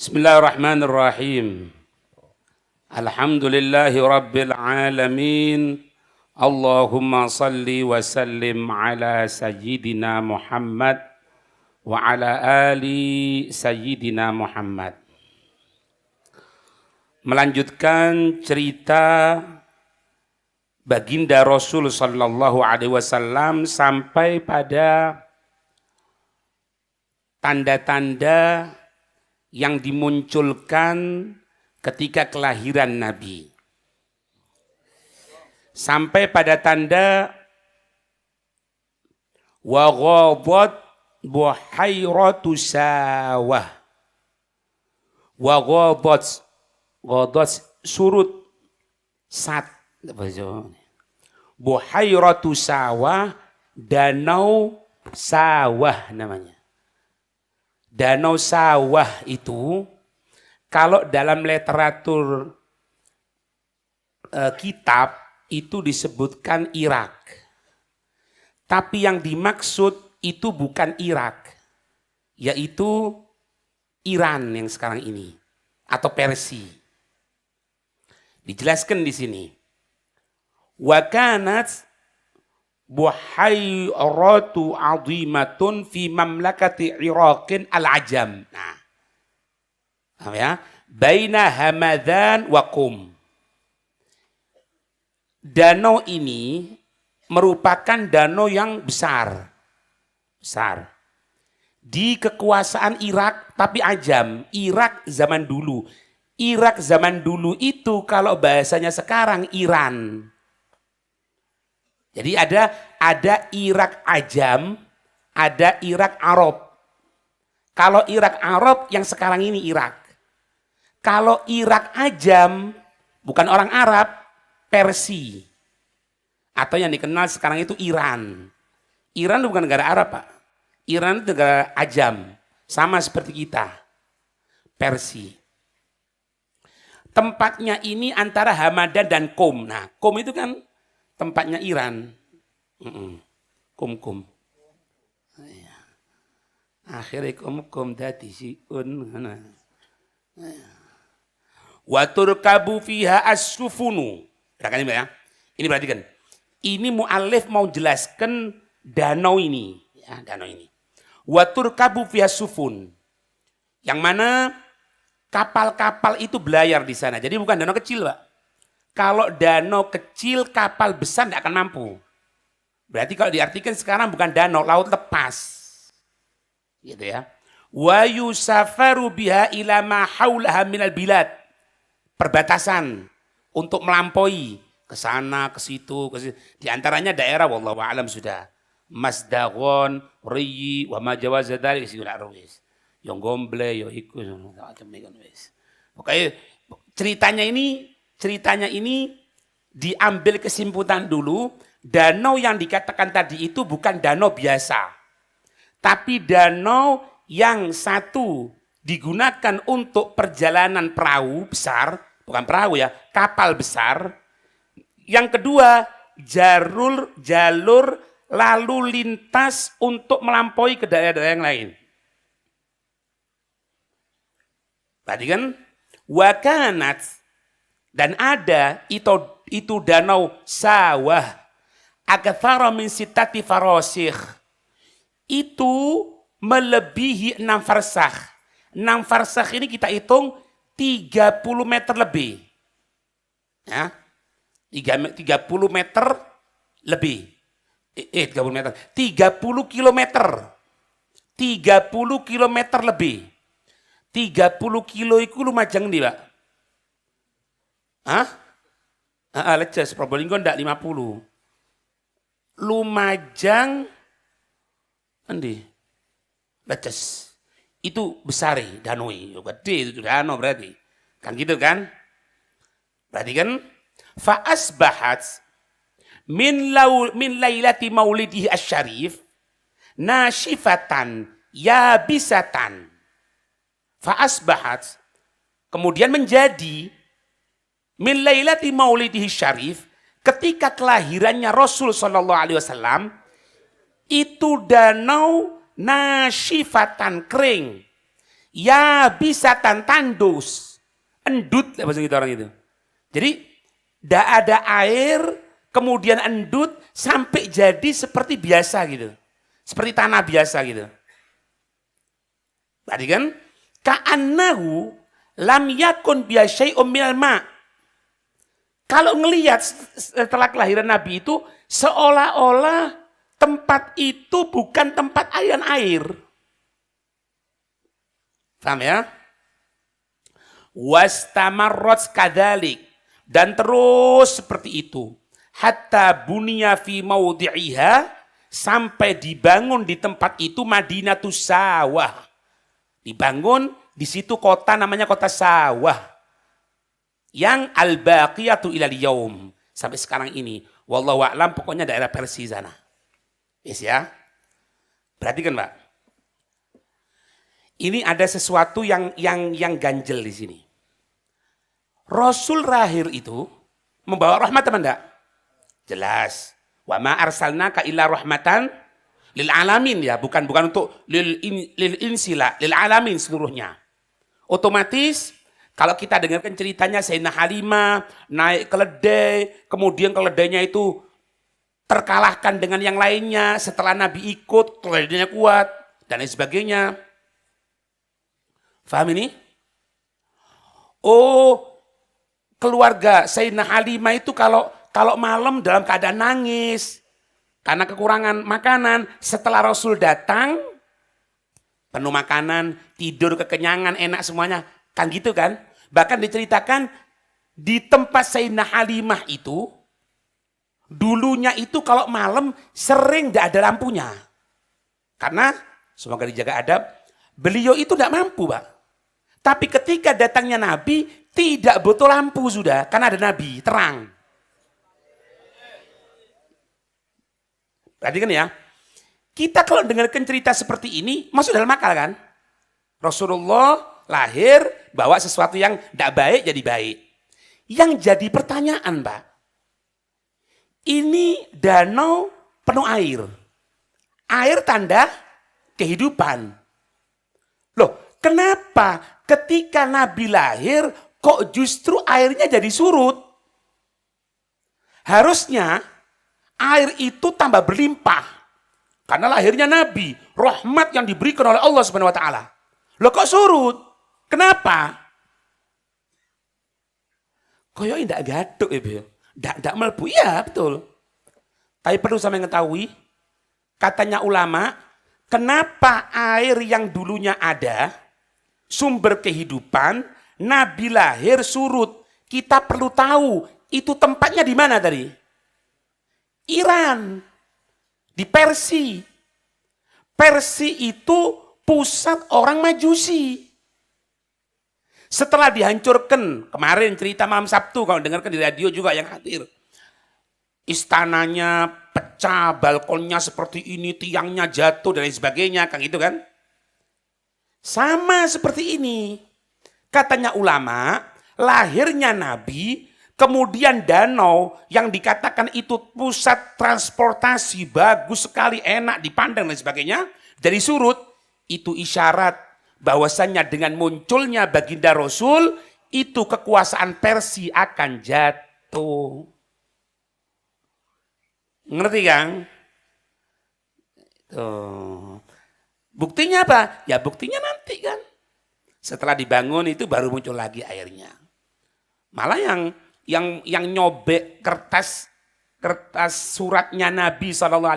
Bismillahirrahmanirrahim. Alhamdulillahi rabbil alamin. Allahumma salli wa sallim ala sayyidina Muhammad wa ala ali sayyidina Muhammad. Melanjutkan cerita baginda Rasul sallallahu alaihi wasallam sampai pada tanda-tanda yang dimunculkan ketika kelahiran Nabi. Sampai pada tanda wa ghadat buhairatu sawah. Wa ghadat surut sat buhairatu sawah, danau sawah namanya. Danau sawah itu kalau dalam literatur kitab itu disebutkan Irak. Tapi yang dimaksud itu bukan Irak, yaitu Iran yang sekarang ini atau Persia. Dijelaskan di sini. Wa kanat buhairatu azimatun fi mamlakati Iraqin al-Ajam. Nah, ya, baina Hamadan wa Qum. Danau ini merupakan danau yang besar. Besar. Di kekuasaan Irak, tapi Ajam. Irak zaman dulu. Irak zaman dulu itu kalau bahasanya sekarang Iran. Jadi ada Irak Ajam, ada Irak Arab. Kalau Irak Arab yang sekarang ini Irak. Kalau Irak Ajam bukan orang Arab, Persia. Atau yang dikenal sekarang itu Iran. Iran bukan negara Arab, Pak. Iran itu negara Ajam, sama seperti kita. Persia. Tempatnya ini antara Hamadan dan Qum. Nah, Qum itu kan tempatnya Iran. Kum. Akhirnya kum dadi siun. Wa turkabu fiha as-sufunu. Ya. Ini perhatikan. Ini mu'allif mau jelaskan danau ini, ya, danau ini. Wa turkabu fiha sufun. Yang mana kapal-kapal itu belayar di sana. Jadi bukan danau kecil, Pak. Kalau danau kecil, kapal besar tidak akan mampu. Berarti kalau diartikan sekarang bukan danau, laut lepas. Gitu ya. Wa yusafaru biha ila ma haulaha minal bilad. Perbatasan untuk melampaui ke sana, ke situ, ke situ. Di antaranya daerah wallahu a'lam sudah. Masdagon, Riyi, wa ma jawaza dzalik siul arwis. Yang gomble, yo iku Pokoknya ceritanya ini diambil kesimpulan dulu, danau yang dikatakan tadi itu bukan danau biasa. Tapi danau yang satu digunakan untuk perjalanan perahu besar, bukan perahu ya, kapal besar. Yang kedua, jalur lalu lintas untuk melampaui ke daerah-daerah yang lain. Tadi kan, wakanat, dan ada itu danau sawah aktsara min sittati farasikh. Itu melebihi 6 farsakh. 6 farsakh ini kita hitung 30 meter lebih. Ya. 30 meter lebih. 30 meter. 30 kilometer. 30 kilometer lebih. 30 kilo itu lumajang nih, Pak. Hah? Leces, Probolinggo ndak 50. Lumajang endi? Leces. Itu besar danau, gede itu danau berarti. Kan gitu kan? Berarti kan fa asbahat min lailati maulidihi asy-syarif nasyifatan yabisatan. Fa asbahat kemudian menjadi min lailati maulidihi syarif, ketika kelahirannya Rasul sallallahu alaihi wasallam, itu danau nasyifatan, kering. Ya bisa tandus. Endut lah bahasa kita orang itu. Jadi tidak ada air, kemudian endut sampai jadi seperti biasa gitu. Seperti tanah biasa gitu. Berarti kan ka'annahu lam yakun biasyai'um minal ma'. Kalau ngelihat setelah kelahiran Nabi itu seolah-olah tempat itu bukan tempat aliran air. Paham ya? Wastamarrat kadzalik, dan terus seperti itu. Hatta bunia fi maudhi'iha, sampai dibangun di tempat itu Madinatus Sawah. Dibangun di situ kota namanya kota sawah. Yang al-baqiyatu ilal yaum, sampai sekarang ini. Wallahu a'lam, pokoknya daerah Persia sana. Yes ya. Perhatikan, Pak. Ini ada sesuatu yang ganjel di sini. Rasul lahir itu membawa rahmat apa enggak? Jelas. Wa ma arsalnaka illa rahmatan lil alamin, ya, bukan untuk lil insila, lil alamin seluruhnya. Otomatis kalau kita dengarkan ceritanya Sayyidina Halimah naik keledai, kemudian keledainya itu terkalahkan dengan yang lainnya setelah Nabi ikut, keledainya kuat dan lain sebagainya. Faham ini? Oh, keluarga Sayyidina Halimah itu kalau malam dalam keadaan nangis karena kekurangan makanan, setelah Rasul datang penuh makanan, tidur kekenyangan, enak semuanya, kan gitu kan? Bahkan diceritakan di tempat Sayyidina Halimah itu dulunya itu kalau malam sering tidak ada lampunya. Karena semoga dijaga adab, beliau itu tidak mampu, Pak. Tapi ketika datangnya Nabi tidak butuh lampu sudah, karena ada Nabi, terang. Perhatikan ya, kita kalau dengarkan cerita seperti ini, masuk dalam akal kan? Rasulullah lahir, bawa sesuatu yang tidak baik jadi baik. Yang jadi pertanyaan, Pak, ini danau penuh air. Air tanda kehidupan. Loh, kenapa ketika Nabi lahir, kok justru airnya jadi surut? Harusnya air itu tambah berlimpah. Karena lahirnya Nabi, rahmat yang diberikan oleh Allah Subhanahu wa taala. Loh kok surut? Kenapa? Koyo ndak gaduk ya, ndak melebu. Iya, betul. Tapi perlu sampai mengetahui, katanya ulama, kenapa air yang dulunya ada, sumber kehidupan, Nabi lahir surut. Kita perlu tahu, itu tempatnya di mana tadi? Iran, di Persia. Persia itu pusat orang Majusi. Setelah dihancurkan, kemarin cerita malam Sabtu, kalau dengarkan di radio juga yang hadir. Istananya pecah, balkonnya seperti ini, tiangnya jatuh dan lain sebagainya, kan gitu kan? Sama seperti ini. Katanya ulama, lahirnya Nabi, kemudian danau yang dikatakan itu pusat transportasi, bagus sekali, enak dipandang dan sebagainya, dari surut, itu isyarat bahwasannya dengan munculnya baginda Rasul, itu kekuasaan Persia akan jatuh. Ngerti kan? Tuh. Buktinya apa? Ya buktinya nanti kan. Setelah dibangun itu baru muncul lagi airnya. Malah yang nyobek kertas suratnya Nabi SAW,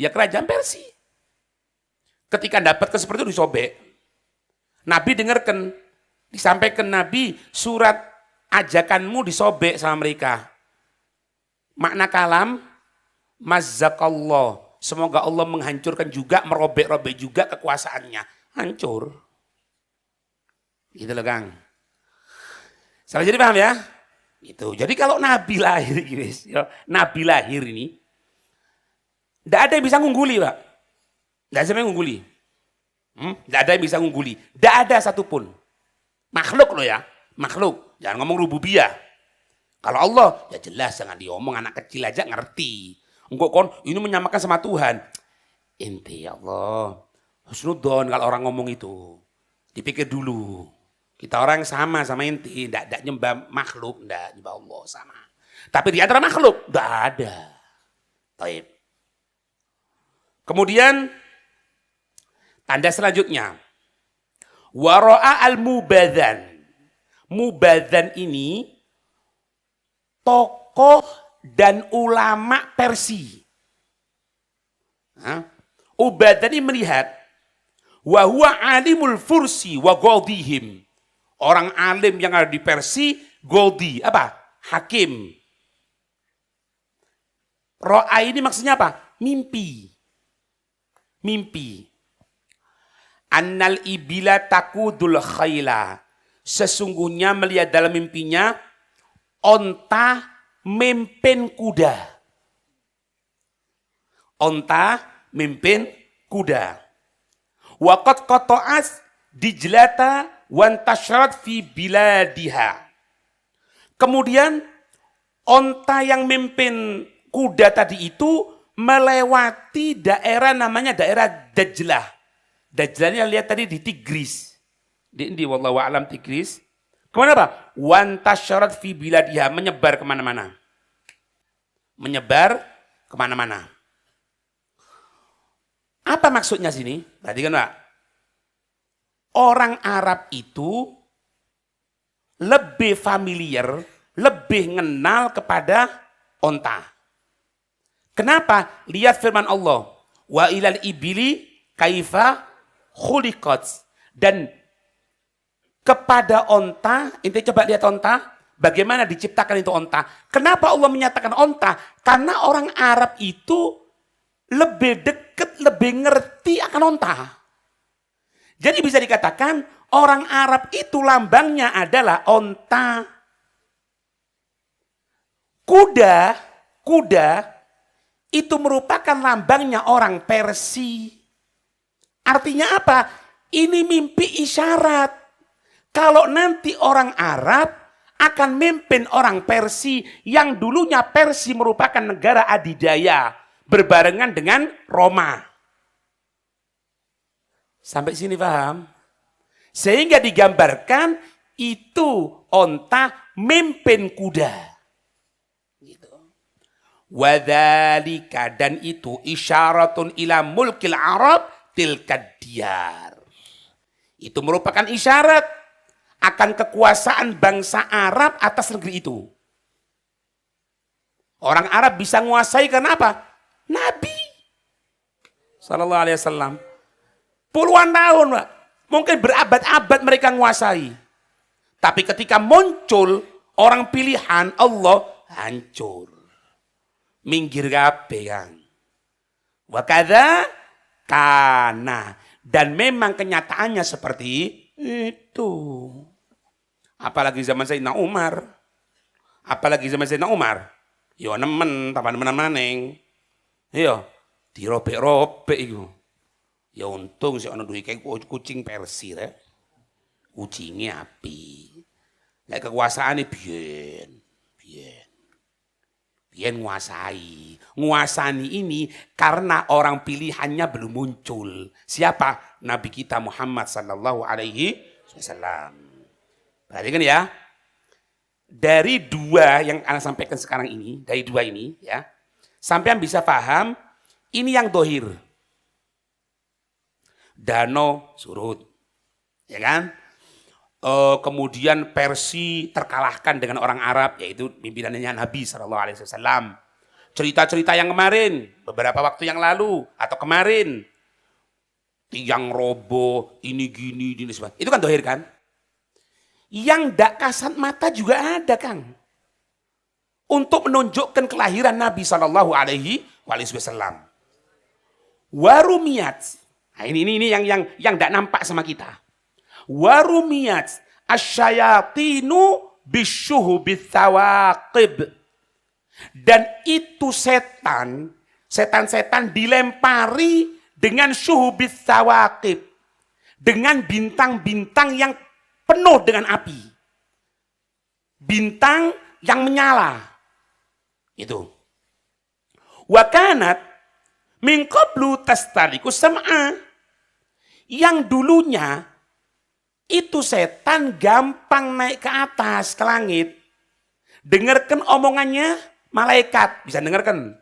ya kerajaan Persia. Ketika dapat seperti itu disobek. Nabi dengarkan, disampaikan Nabi, surat ajakanmu disobek sama mereka. Makna kalam, mazzakallah. Semoga Allah menghancurkan juga, merobek-robek juga kekuasaannya. Hancur. Gitu loh, Kang. Sampai jadi paham ya? Itu. Jadi kalau Nabi lahir, guys, ya, Nabi lahir ini, tidak ada yang bisa ngungguli, Pak. Tidak ada yang ngungguli. Tidak ada yang bisa ngungguli. Tidak ada satupun. Makhluk loh ya. Makhluk. Jangan ngomong rububiyah. Kalau Allah, ya jelas jangan diomong, anak kecil aja ngerti. Engkau kon ini menyamakan sama Tuhan. Inti ya Allah. Husnudzon kalau orang ngomong itu. Dipikir dulu. Kita orang sama inti, tidak nyembah makhluk, tidak nyembah Allah sama. Tapi di antara makhluk, tidak ada. Taib. Kemudian, tanda selanjutnya. Wara'a al-mubadzan. Mubadzan ini tokoh dan ulama Persia. Ubadzan ini melihat wa huwa alimul fursi wa Goldihim. Orang alim yang ada di Persia, Goldi, apa? Hakim. Ro'a ini maksudnya apa? Mimpi. Mimpi. Annal ibila takudul khayla. Sesungguhnya melihat dalam mimpinya, onta memimpin kuda. Onta memimpin kuda. Waqad qata'as dijlata wantashrat fi biladiha. Kemudian onta yang memimpin kuda tadi itu melewati daerah namanya daerah Dajlah. Dajlah ini lihat tadi di Tigris. Di wallahu a'lam Tigris. Kemana Pak? Wantashrat fi biladiha, menyebar kemana-mana. Menyebar kemana-mana. Apa maksudnya sini? Perhatikan Pak. Orang Arab itu lebih familiar, lebih mengenal kepada onta. Kenapa? Lihat firman Allah. Wa ilal ibili kaifa khuliqat. Dan kepada onta, inti coba lihat onta, bagaimana diciptakan itu onta. Kenapa Allah menyatakan onta? Karena orang Arab itu lebih dekat, lebih ngerti akan onta. Jadi bisa dikatakan orang Arab itu lambangnya adalah onta. Kuda itu merupakan lambangnya orang Persia. Artinya apa? Ini mimpi isyarat. Kalau nanti orang Arab akan memimpin orang Persia yang dulunya Persia merupakan negara adidaya berbarengan dengan Roma. Sampai sini paham? Sehingga digambarkan itu onta memimpin kuda. Gitu. Wadzalika, dan itu isyaratun ila mulkil Arab tilkad diyar. Itu merupakan isyarat akan kekuasaan bangsa Arab atas negeri itu. Orang Arab bisa menguasai karena apa? Nabi sallallahu alaihi wasallam. Puluhan tahun, Pak. Mungkin berabad-abad mereka menguasai. Tapi ketika muncul orang pilihan Allah, hancur. Minggir kabeh, Kang. Wa kadza kana. Dan memang kenyataannya seperti itu. Apalagi zaman Sayyidina Umar. Apalagi zaman Sayyidina Umar. Yo nemen, tambah nemen maning. Yo dirobek-robek iku. Ya untung sih ana duwe kayak kucing Persia ya. Kucingnya api. Nek kekuasaane biyen nguasai. Nguasani ini karena orang pilihannya belum muncul. Siapa? Nabi kita Muhammad sallallahu alaihi wasallam. Perhatikan ya. Dari dua yang Anda sampaikan sekarang ini, dari dua ini ya. Sampean bisa paham ini yang dohir. Danau surut, ya kan? Kemudian Persia terkalahkan dengan orang Arab, yaitu pimpinannya Nabi SAW. Cerita-cerita yang kemarin, beberapa waktu yang lalu atau kemarin, tiang roboh, ini gini, sebagainya. Itu kan dohir kan? Yang dak kasat mata juga ada, Kang. Untuk menunjukkan kelahiran Nabi SAW. Warumiyat. Nah, ini yang tidak nampak sama kita. Warumiyat asyayatinu bisyuhu bitsawaqib. Dan itu setan-setan dilempari dengan syuhu bitsawaqib. Dengan bintang-bintang yang penuh dengan api. Bintang yang menyala. Itu. Wa kanat min qablu tastariku sam'a. Yang dulunya Itu setan gampang naik ke atas, ke langit. Dengarkan omongannya malaikat, bisa dengarkan.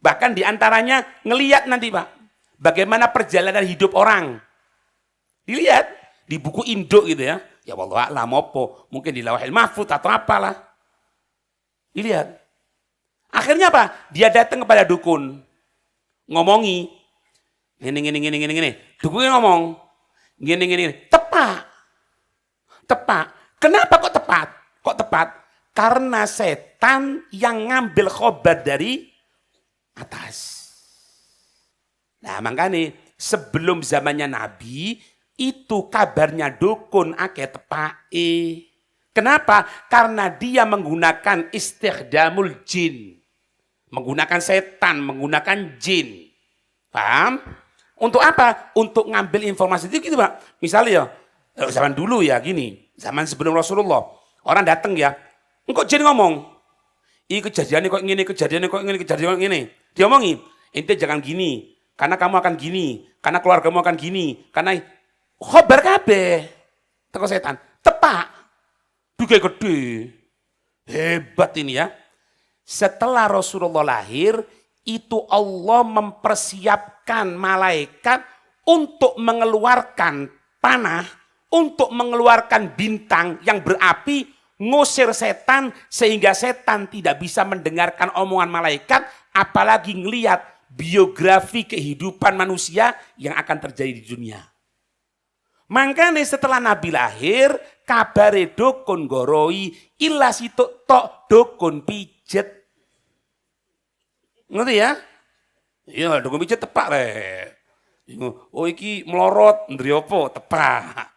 Bahkan diantaranya ngeliat nanti Pak, bagaimana perjalanan hidup orang. Dilihat di buku induk gitu ya. Ya Allah a'lam apa, mungkin di Lauhil Mahfuz atau apalah. Dilihat. Akhirnya apa? Dia datang kepada dukun. Ngomongi. Gini. Dukunnya ngomong. Gini. Tepat. Kenapa kok tepat? Karena setan yang ngambil khobar dari atas. Nah makanya sebelum zamannya Nabi, itu kabarnya dukun akeh tepake. Kenapa? Karena dia menggunakan istighdamul jin. Menggunakan setan, menggunakan jin. Paham? Untuk apa? Untuk ngambil informasi itu gitu Pak. Misalnya ya, zaman dulu ya gini. Zaman sebelum Rasulullah. Orang datang ya. Engkau jin ngomong. Ih kejadiannya kok gini. Dia omongi. Ente jangan gini. Karena kamu akan gini. Karena keluargamu akan gini. Karena khobar kabeh. Teko setan. Tepak. Duga gede. Hebat ini ya. Setelah Rasulullah lahir, itu Allah mempersiapkan malaikat untuk mengeluarkan panah, untuk mengeluarkan bintang yang berapi, ngusir setan, sehingga setan tidak bisa mendengarkan omongan malaikat, apalagi ngelihat biografi kehidupan manusia yang akan terjadi di dunia. Makanya setelah Nabi lahir, kabare dukun goroi, ilas itu tok dukun pijet. Ngerti ya? Iya, dukun pijet tepak le. Oh iki melorot, ndri opo tepak.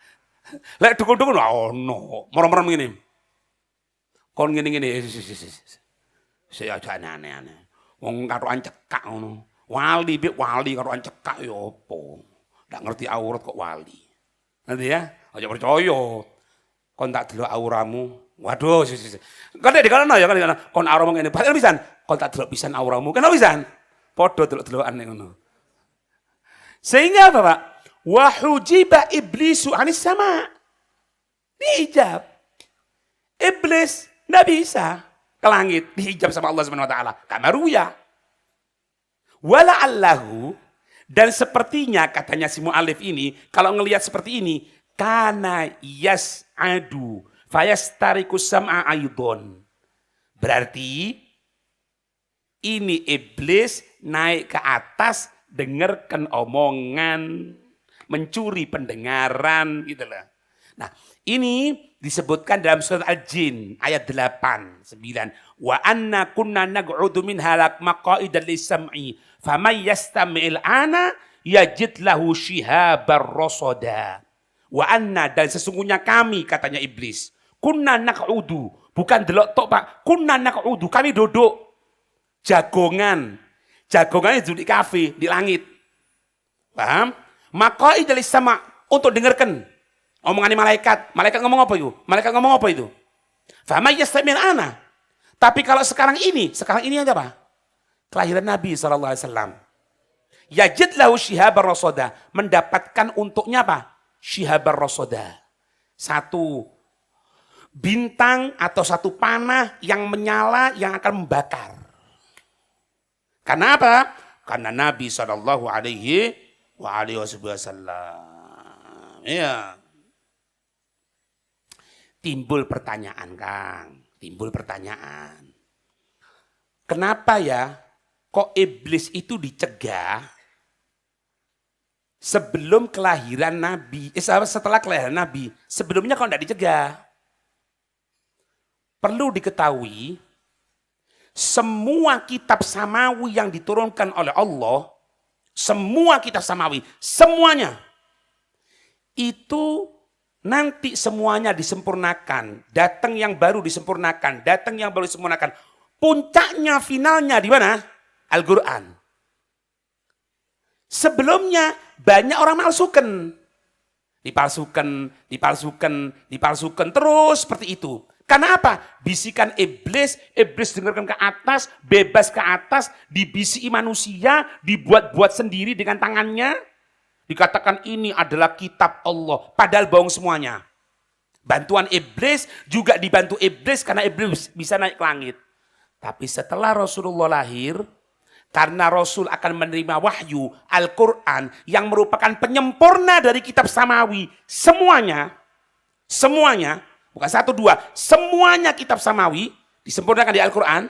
Lek dukun-dukun ono, merem-merem ngene. Kon ngene-ngene. Saya aja aneh-aneh. Wong katokan cekak ngono. Wali katokan cekak ya opo. Ndak ngerti aurat kok wali. Nanti ya, aja percaya. Kon tak delok auramu. Waduh, kan dikalono ya kan kon auramu ngene. Padahal pisan, kon tak delok pisan auramu. Kenapa pisan? Padha delok-delokan ngono. Sehingga apa, Pak? Wa hujiba iblisu anis sama. Dihijab. Iblis enggak bisa ke langit, dihijab sama Allah Subhanahu wa taala. Kama ruya. Wala allahu. Dan sepertinya katanya si mu'alif ini, kalau ngelihat seperti ini, kana yas'adu fayastarikus sam'a aydon. Berarti ini iblis naik ke atas, dengarkan omongan, mencuri pendengaran gitu loh. Nah, ini disebutkan dalam surat Al-Jin ayat 8, 9. Wa anna kunna naq'udu minha maqa'idan lis-sam'i faman yastami'il ana yajid lahu shihabar rasada. Wa anna, dan sesungguhnya kami katanya iblis, kunna naq'udu, bukan delok tok Pak, kunna naq'udu, kami duduk jagongannya duduk di kafe di langit. Paham? Maqa'idan lis-sama', untuk dengarkan omongan malaikat. Malaikat ngomong apa itu? Faman yastami'il ana. Tapi kalau sekarang ini aja Pak. Kelahiran Nabi SAW. Yajid lahu shihabar rasoda. Mendapatkan untuknya apa? Shihabar rasoda. Satu bintang atau satu panah yang menyala yang akan membakar. Karena apa? Karena Nabi SAW. Iya. Timbul pertanyaan Kang. Kenapa ya? Kok iblis itu dicegah sebelum kelahiran Nabi, setelah kelahiran Nabi, sebelumnya kok tidak dicegah? Perlu diketahui, semua kitab samawi yang diturunkan oleh Allah, semua kitab samawi, semuanya, itu nanti semuanya disempurnakan. Datang yang baru disempurnakan, Puncaknya, finalnya di mana? Al-Quran. Sebelumnya banyak orang dipalsukan terus seperti itu. Karena apa? Bisikan iblis dengarkan ke atas, bebas ke atas, dibisiki manusia, dibuat-buat sendiri dengan tangannya. Dikatakan ini adalah kitab Allah. Padahal bohong semuanya. Bantuan iblis juga dibantu iblis karena iblis bisa naik ke langit. Tapi setelah Rasulullah lahir, karena Rasul akan menerima wahyu Al-Quran yang merupakan penyempurna dari kitab samawi. Semuanya, bukan satu dua, semuanya kitab samawi disempurnakan di Al-Quran.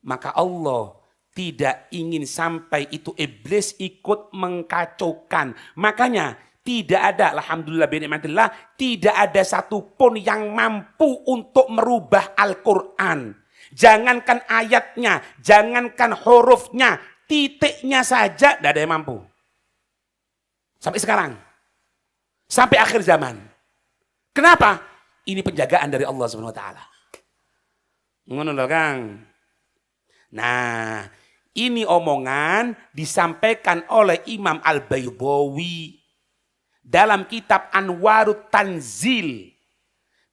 Maka Allah tidak ingin sampai itu iblis ikut mengkacaukan. Makanya tidak ada, alhamdulillah binikmatillah, tidak ada satupun yang mampu untuk merubah Al-Quran. Jangankan ayatnya, jangankan hurufnya, titiknya saja tidak ada yang mampu. Sampai sekarang. Sampai akhir zaman. Kenapa? Ini penjagaan dari Allah SWT. Ngono lho Kang. Nah, ini omongan disampaikan oleh Imam Al-Baydawi dalam kitab Anwarut Tanzil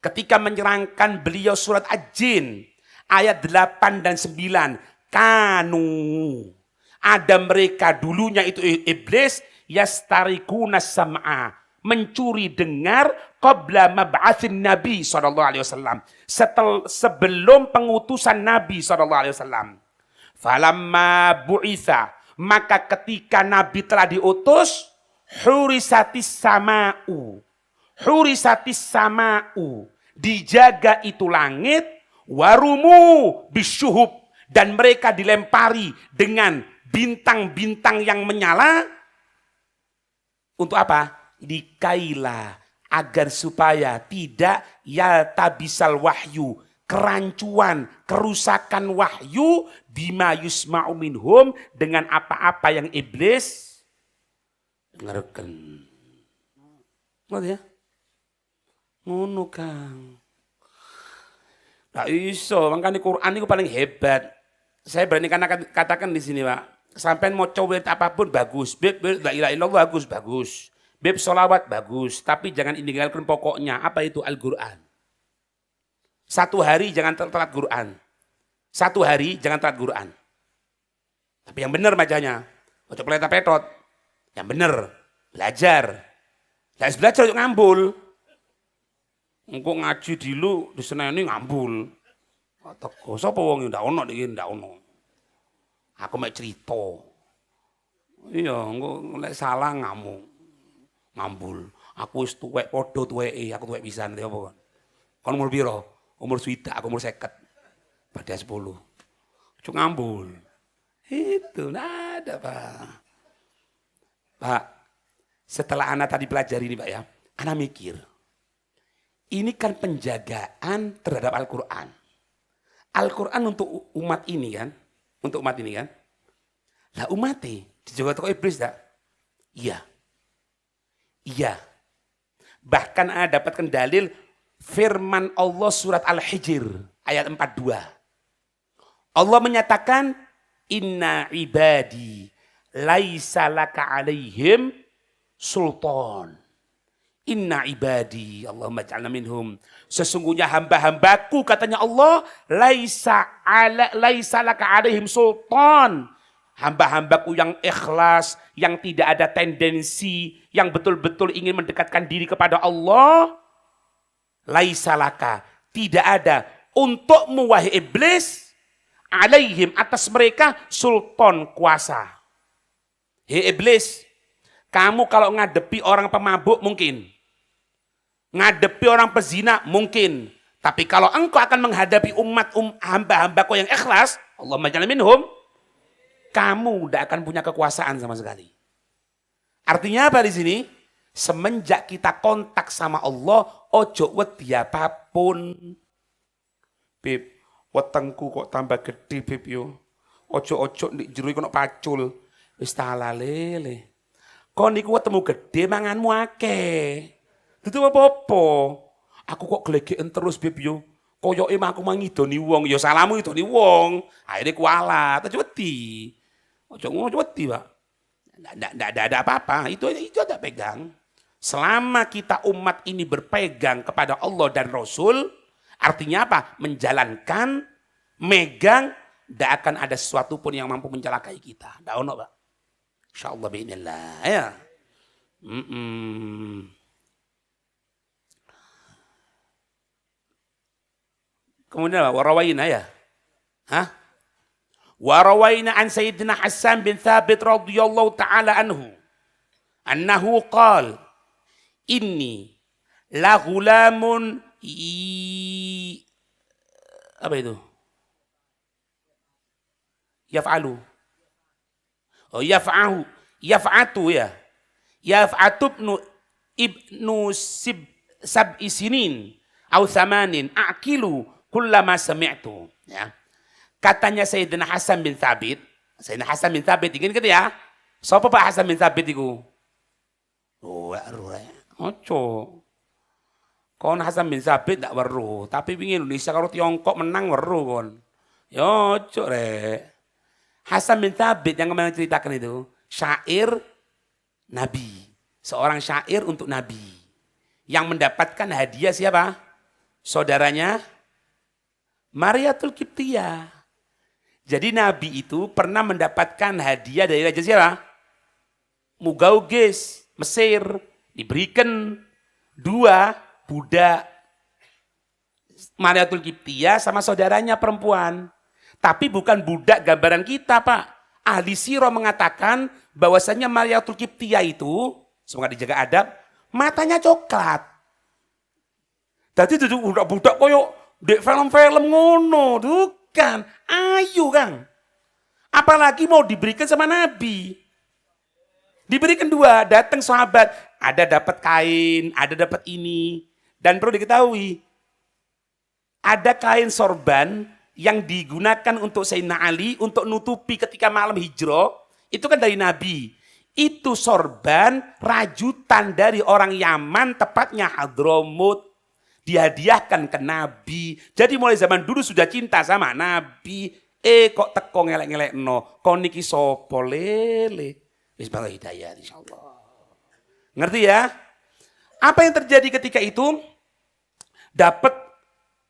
ketika menyerangkan beliau surat Ad-Jin ayat 8 dan 9. Kanu, ada mereka dulunya itu iblis, yastarikuna sam'a, mencuri dengar qabla mab'atsin Nabi SAW, sebelum pengutusan Nabi SAW. Falamma bu'itha, maka ketika Nabi telah diutus, hurisatis sama'u, dijaga itu langit, warumu bisyuhub, dan mereka dilempari dengan bintang-bintang yang menyala. Untuk apa? Dikaila, agar supaya tidak yaltabisal wahyu, kerancuan, kerusakan wahyu, bima yusma'u minhum, dengan apa-apa yang iblis dengarkan. Ngerti ya? Ngono Kang. Nggak iso, makanya Quran itu paling hebat. Saya berani katakan di sini Pak. Sampai mau coba apapun bagus. Beb la ilaha illallah bagus. Beb sholawat bagus. Tapi jangan meninggalkan pokoknya. Apa itu Al-Quran? Satu hari jangan telat Quran. Satu hari jangan telat Quran. Tapi yang benar bacanya. Ojo peleta-petot. Yang benar. Belajar. Harus belajar untuk ngambul. Engko ngaji dulu di Seneni ngambul. Teko sapa wong ndak ono iki ndak ono. Aku mek cerita. Iya, engko lek salah ngamuk. Ngambul. Aku wis tuwek padha tuweke, aku tuwek pisan apa kon. Kon umur piro? Umur 20, aku umur 50. Pada 10. Cuk ngambul. Itu nggak ada, Pak. Pak, setelah anak tadi pelajari ini, Pak ya, anak mikir. Ini kan penjagaan terhadap Al-Quran. Al-Quran untuk umat ini kan. Untuk umat ini kan. Lah umatnya dijaga toko iblis tak? Iya. Iya. Bahkan ada dapatkan dalil firman Allah surat Al-Hijr ayat 42. Allah menyatakan inna ibadi laisa laka alaihim sultan. Inna ibadi, Allahumma ja'alna minhum. Sesungguhnya hamba-hambaku, katanya Allah, laisa laka alaihim sultan. Hamba-hambaku yang ikhlas, yang tidak ada tendensi, yang betul-betul ingin mendekatkan diri kepada Allah, laisa laka, tidak ada untukmu wahai iblis, alaihim, atas mereka sultan, kuasa. Hei iblis, kamu kalau ngadepi orang pemabuk mungkin. Ngadepi orang pezina mungkin. Tapi kalau engkau akan menghadapi umat hamba-hambaku yang ikhlas, Allahumma ja'alna minhum, kamu tidak akan punya kekuasaan sama sekali. Artinya apa di sini? Semenjak kita kontak sama Allah, ojo wedi apapun. Beb, wetengku kok tambah gede beb yo. Ojo-ojo ndik jero iku nek pacul. Wis talalele. Kon niku wetemu gede manganmu akeh. Dudu apa-apa. Aku kok glegeken terus beb yo. Koyoke aku mangidoni wong, ya salahmu ngidoni wong. Akhire kualat, aja wedi. Ojo ngono wedi, Pak. Ndak ada apa-apa. Itu ada pegang. Selama kita umat ini berpegang kepada Allah dan Rasul, artinya apa? Menjalankan, megang, tidak akan ada sesuatu pun yang mampu mencelakai kita. Ndak ono, Pak. Insyaallah bi'inillah. Ya. Kemudian apa? Warawaina ya? Hah? Warawaina an Sayyidina Hassan bin Thabit radhiyallahu ta'ala anhu qal inni la ghulamun apa itu? Yaf'alu. Oh yaf'atu ya. Yaf'atu ibnu sab'i sinin au thamanin a'kilu kullama sami'tu. Ya. Katanya Sayyidina Hasan bin Thabit, ingin gitu ya. Siapa Pak Hasan bin Thabit itu? Oh, ojo. Kon Hasan bin Thabit tak weruh, tapi ingin Indonesia kalau Tiongkok menang weruh kon. Ya ojo rek. Hasan bin Thabit yang kemarin ceritakan itu, syair Nabi. Seorang syair untuk Nabi. Yang mendapatkan hadiah siapa? Saudaranya Mariatul Qibtiyah. Jadi Nabi itu pernah mendapatkan hadiah dari Raja siapa? Mugawqis, Mesir. Diberikan 2 budak. Mariatul Qibtiyah sama saudaranya perempuan. Tapi bukan budak gambaran kita Pak. Ahli sirah mengatakan bahwasanya Mariatul Qibtiyah itu, semoga dijaga adab, matanya coklat. Jadi itu budak-budak koyo dek film-film ngono, bukan. Ayo Kang. Apalagi mau diberikan sama Nabi. Diberikan 2, datang sahabat, ada dapat kain, ada dapat ini. Dan perlu diketahui, ada kain sorban yang digunakan untuk Sayyidina Ali untuk nutupi ketika malam hijrah, itu kan dari Nabi. Itu sorban rajutan dari orang Yaman, tepatnya Hadramut. Dihadiahkan ke Nabi. Jadi mulai zaman dulu sudah cinta sama Nabi. Kok teko ngelek-ngelek no. Kok niki sopo lele. Bismillah hidayah insyaallah. Ngerti ya? Apa yang terjadi ketika itu? Dapat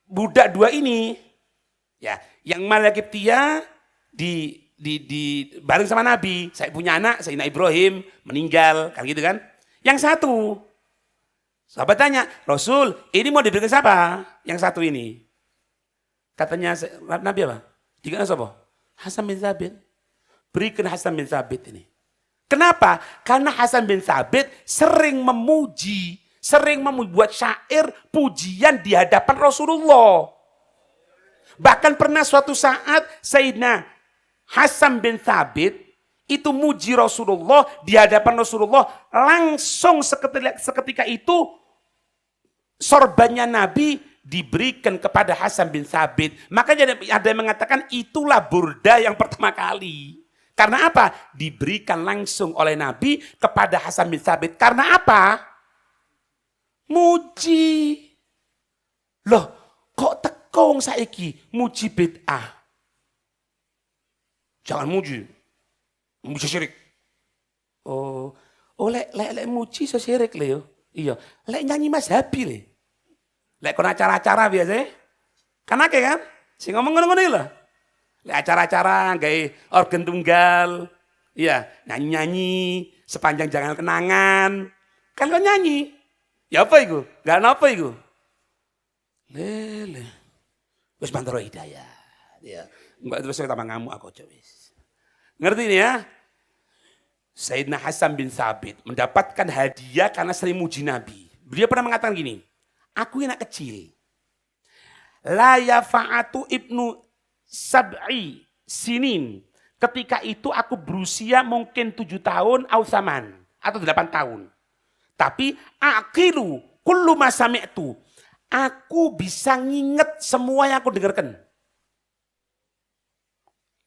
budak 2 ini. Ya, yang Maria Qibtiyah di bareng sama Nabi. Saya punya anak, Sayyidina Ibrahim meninggal, kan gitu kan? Yang satu, sahabat tanya, Rasul, ini mau diberikan siapa? Yang satu ini. Katanya Nabi apa? Dikatakan siapa? Hasan bin Thabit. Berikan Hasan bin Thabit ini. Kenapa? Karena Hasan bin Thabit sering membuat syair pujian di hadapan Rasulullah. Bahkan pernah suatu saat Sayyidina Hasan bin Thabit itu muji Rasulullah di hadapan Rasulullah, langsung seketika itu sorbannya Nabi diberikan kepada Hasan bin Thabit. Makanya ada yang mengatakan itulah burda yang pertama kali. Karena apa? Diberikan langsung oleh Nabi kepada Hasan bin Thabit. Karena apa? Muji. Loh, kok tekong saiki muji bid'ah? Jangan muji. Muji syirik. Oh, lek muji syirik le yo. Iya, lek nyanyi mazhabi le. Lek kon acara-acara biasa, kan akeh kan? Sing ngomong ngono-ngono lho. Lek acara-acara gawe organ tunggal, iya, nyanyi-nyanyi sepanjang jangan kenangan. Kan kon nyanyi. Ya apa iku? Gak napa iku? Lele. Wis bantoro hidayah. Ya, mbak terus tambah ngamuk aku aja wis. Ngerti ini ya? Sayyidina Hasan bin Thabit mendapatkan hadiah karena sering muji Nabi. Beliau pernah mengatakan gini, aku anak kecil. La yafa'atu ibnu sab'i sinin. Ketika itu aku berusia mungkin 7 tahun atau 8 tahun. Tapi aqilu kullu ma sami'tu. Aku bisa nginget semua yang aku dengarkan.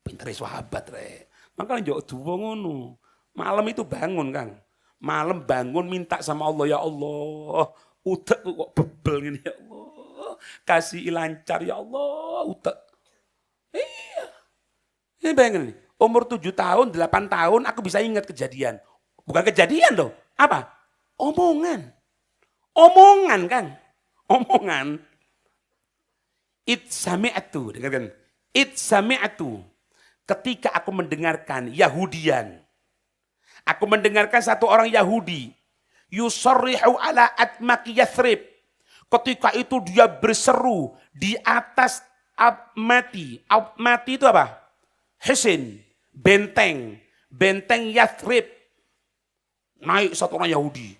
Pintere sahabat re. Makanya njok duwa ngono. Malam itu bangun Kang. Malam bangun minta sama Allah, ya Allah. Utek kok bebel gini ya Allah. Kasih lancar ya Allah, utek. Iya. Ini bayangin nih. Umur 7 tahun, 8 tahun aku bisa ingat kejadian. Bukan kejadian loh. Apa? Omongan. Omongan Kang. Omongan. Itsami'atu. Dengarkan. Itsami'atu. Ketika aku mendengarkan Yahudian. Aku mendengarkan satu orang Yahudi. yusarrihu ala atmaki Yathrib. Ketika itu dia berseru di atas Atmati. Atmati itu apa? Hisin, benteng. Benteng Yathrib. Naik satu orang Yahudi.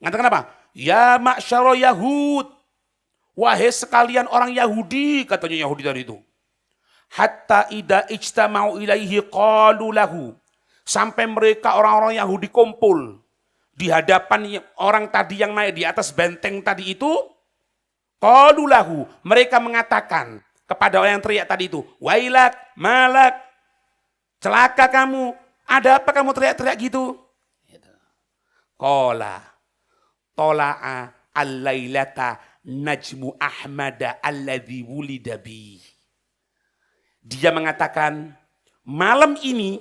Ngatakan apa? Ya ma'syara Yahud. Wahai sekalian orang Yahudi, katanya Yahudi tadi itu. Hatta ida ijtama'u ilaihi qalu lahu. Sampai mereka orang-orang Yahudi kumpul di hadapan orang tadi yang naik di atas benteng tadi itu. Qalu lahu. Mereka mengatakan kepada orang yang teriak tadi itu. Wailak, malak, celaka kamu. Ada apa kamu teriak-teriak gitu? Qala tola'a al-lailata najmu Ahmada alladzi wulida bi. Dia mengatakan malam ini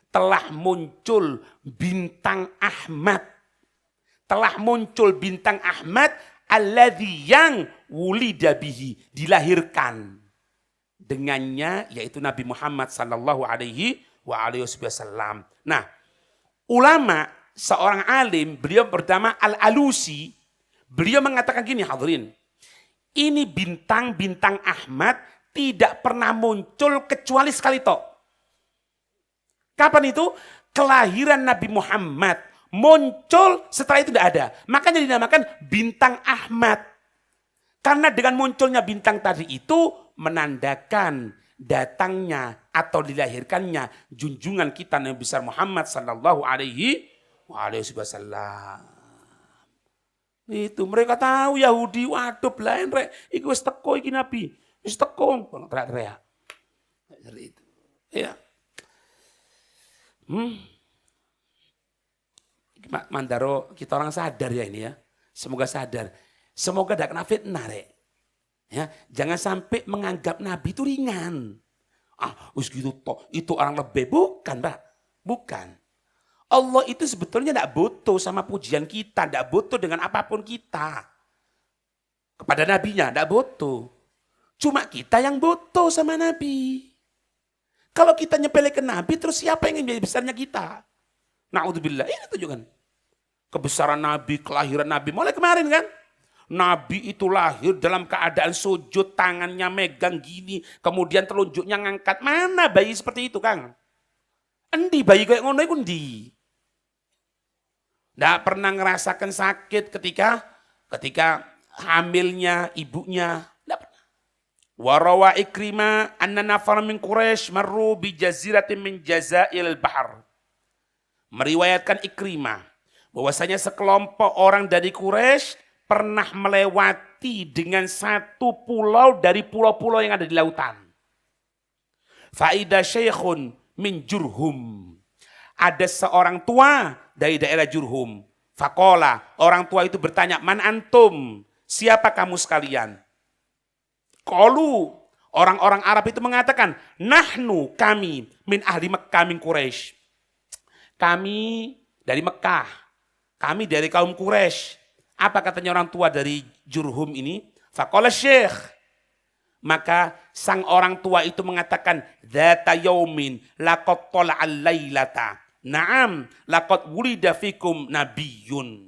telah muncul bintang Ahmad. Telah muncul bintang Ahmad alladzi yang wulida bihi, dilahirkan dengannya, yaitu Nabi Muhammad sallallahu alaihi wasallam. Nah, ulama seorang alim, beliau bernama Al-Alusi, beliau mengatakan gini hadirin, ini bintang-bintang Ahmad tidak pernah muncul kecuali sekali tok. Kapan itu? Kelahiran Nabi Muhammad muncul, setelah itu tidak ada. Makanya dinamakan bintang Ahmad. Karena dengan munculnya bintang tadi itu menandakan datangnya atau dilahirkannya junjungan kita Nabi besar Muhammad sallallahu alaihi wasallam. Itu mereka tahu Yahudi, waduh belain rek, iku wis teko iki Nabi. Wis teko, teriak-teriak. Itu. Ya. Mandaro, kita orang sadar ya ini ya. Semoga sadar. Semoga tidak kena fitnah rek. Ya, jangan sampai menganggap Nabi itu ringan. Wis gitu toh, itu orang lebih. Bukan, Pak. Bukan. Allah itu sebetulnya tidak butuh sama pujian kita, tidak butuh dengan apapun kita. Kepada nabinya tidak butuh. Cuma kita yang butuh sama Nabi. Kalau kita nyepelekan Nabi, terus siapa yang menjadi besarnya kita? Na'udzubillah, ini tunjukkan. Kebesaran Nabi, kelahiran Nabi, mulai kemarin kan? Nabi itu lahir dalam keadaan sujud, tangannya megang gini, kemudian telunjuknya ngangkat. Mana bayi seperti itu, Kang? Endi bayi kayak ngono iku endi? Nggak pernah ngerasakan sakit ketika hamilnya ibunya. Nggak pernah. Warawa Ikrimah anna nafar min Quraisy marru bi jaziratin min jazail bahar. Meriwayatkan Ikrimah bahwasanya sekelompok orang dari Quraisy pernah melewati dengan satu pulau dari pulau-pulau yang ada di lautan. Faida syekhun min Jurhum. Ada seorang tua dari daerah Jurhum. Fakola, orang tua itu bertanya, man antum, siapa kamu sekalian? Qalu, orang-orang Arab itu mengatakan, nahnu, kami, min ahli Mekkah min Quraisy. Kami dari Mekah, kami dari kaum Quraisy. Apa katanya orang tua dari Jurhum ini? Fakola syekh. Maka sang orang tua itu mengatakan, dzata yaumin laqad tala'al lailata. Naam, laqad wulida fikum nabiyyun.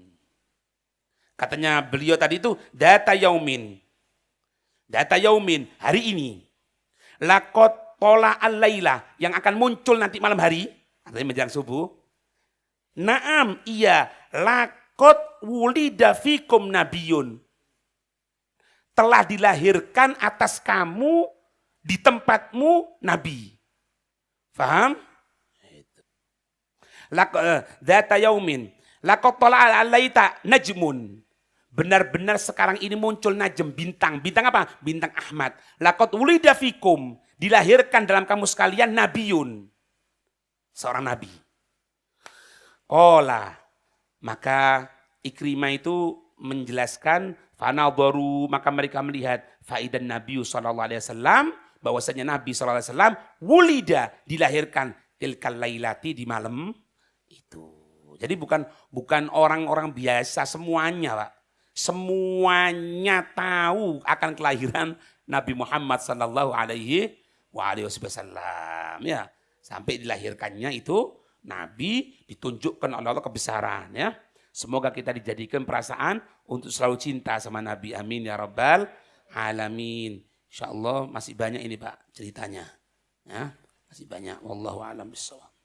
Katanya beliau tadi itu, data yaumin. Data yaumin, hari ini. Laqad tala'al laila, yang akan muncul nanti malam hari, artinya menjelang subuh. Naam, iya, laqad wulida fikum nabiyyun. Telah dilahirkan atas kamu, di tempatmu, Nabi. Faham? Data yaumin. Laqad tala'al laita najmun. Benar-benar sekarang ini muncul najm, bintang. Bintang apa? Bintang Ahmad. Laqad wulida fikum. Dilahirkan dalam kamu sekalian Nabiyun. Seorang Nabi. Qala. Maka Ikrimah itu menjelaskan, fanadharu, maka mereka melihat faidan Nabi sallallahu alaihi wasallam, bahwasanya Nabi sallallahu alaihi wasallam wulida, dilahirkan tilkal lailati, di malam itu. Jadi bukan orang-orang biasa semuanya, Pak. Semuanya tahu akan kelahiran Nabi Muhammad sallallahu alaihi wasallam, ya. Sampai dilahirkannya itu Nabi ditunjukkan oleh Allah kebesaran ya. Semoga kita dijadikan perasaan untuk selalu cinta sama Nabi. Amin ya rabbal alamin. Insyaallah masih banyak ini Pak ceritanya. Ya, masih banyak. Wallahu a'lam bishawab.